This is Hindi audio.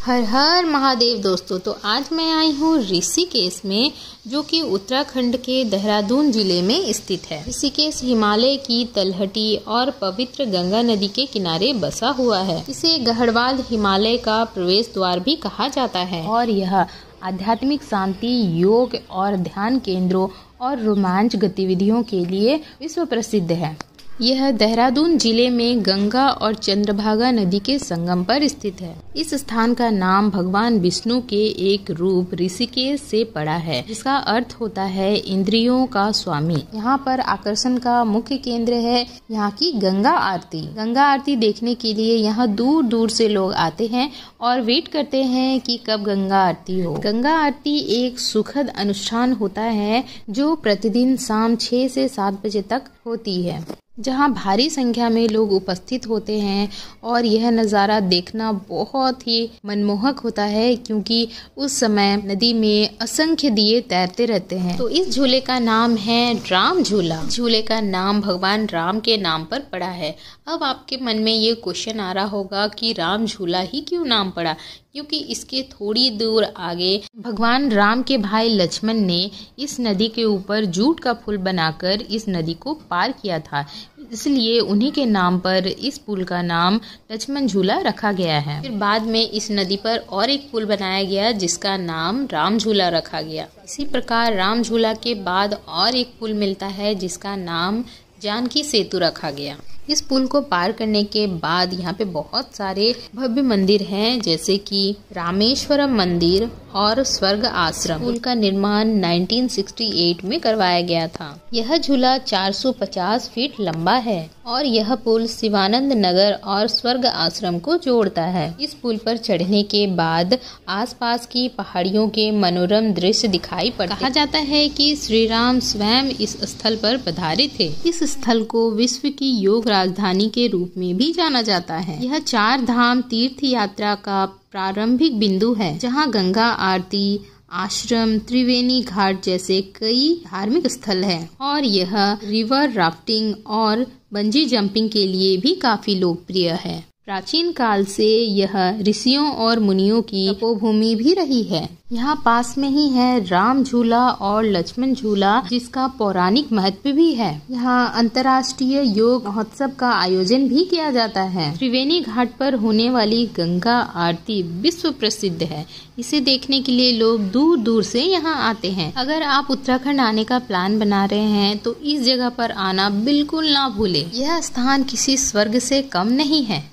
हर हर महादेव दोस्तों। तो आज मैं आई हूँ ऋषिकेश में, जो कि उत्तराखंड के देहरादून जिले में स्थित है। ऋषिकेश हिमालय की तलहटी और पवित्र गंगा नदी के किनारे बसा हुआ है। इसे गढ़वाल हिमालय का प्रवेश द्वार भी कहा जाता है और यह आध्यात्मिक शांति, योग और ध्यान केंद्रों और रोमांच गतिविधियों के लिए विश्व प्रसिद्ध है। यह देहरादून जिले में गंगा और चंद्रभागा नदी के संगम पर स्थित है। इस स्थान का नाम भगवान विष्णु के एक रूप ऋषिकेश से पड़ा है, जिसका अर्थ होता है इंद्रियों का स्वामी। यहाँ पर आकर्षण का मुख्य केंद्र है यहाँ की गंगा आरती। गंगा आरती देखने के लिए यहाँ दूर दूर से लोग आते हैं और वेट करते हैं कि कब गंगा आरती हो। गंगा आरती एक सुखद अनुष्ठान होता है जो प्रतिदिन शाम 6 से 7 बजे तक होती है, जहां भारी संख्या में लोग उपस्थित होते हैं और यह नज़ारा देखना बहुत ही मनमोहक होता है, क्योंकि उस समय नदी में असंख्य दिए तैरते रहते हैं। तो इस झूले का नाम है राम झूला। झूले का नाम भगवान राम के नाम पर पड़ा है। अब आपके मन में ये क्वेश्चन आ रहा होगा कि राम झूला ही क्यों नाम पड़ा, क्योंकि इसके थोड़ी दूर आगे भगवान राम के भाई लक्ष्मण ने इस नदी के ऊपर जूट का पुल बनाकर इस नदी को पार किया था, इसलिए उन्हीं के नाम पर इस पुल का नाम लक्ष्मण झूला रखा गया है। फिर बाद में इस नदी पर और एक पुल बनाया गया जिसका नाम राम झूला रखा गया। इसी प्रकार राम झूला के बाद और एक पुल मिलता है जिसका नाम जानकी सेतु रखा गया। इस पुल को पार करने के बाद यहाँ पे बहुत सारे भव्य मंदिर हैं, जैसे कि रामेश्वरम मंदिर और स्वर्ग आश्रम। पुल का निर्माण 1968 में करवाया गया था। यह झूला 450 फीट लंबा है और यह पुल शिवानंद नगर और स्वर्ग आश्रम को जोड़ता है। इस पुल पर चढ़ने के बाद आसपास की पहाड़ियों के मनोरम दृश्य दिखाई पड़ते। कहा जाता है कि श्री राम स्वयं इस स्थल पर पधारे थे। इस स्थल को विश्व की योग राजधानी के रूप में भी जाना जाता है। यह 4 धाम तीर्थ यात्रा का प्रारंभिक बिंदु है, जहां गंगा आरती, आश्रम, त्रिवेणी घाट जैसे कई धार्मिक स्थल हैं और यह रिवर राफ्टिंग और बंजी जंपिंग के लिए भी काफी लोकप्रिय है। प्राचीन काल से यह ऋषियों और मुनियों की तपोभूमि भी रही है। यहाँ पास में ही है राम झूला और लक्ष्मण झूला, जिसका पौराणिक महत्व भी है। यहाँ अंतर्राष्ट्रीय योग महोत्सव का आयोजन भी किया जाता है। त्रिवेणी घाट पर होने वाली गंगा आरती विश्व प्रसिद्ध है। इसे देखने के लिए लोग दूर दूर से यहाँ आते हैं। अगर आप उत्तराखंड आने का प्लान बना रहे हैं तो इस जगह पर आना बिल्कुल ना भूले। यह स्थान किसी स्वर्ग से कम नहीं है।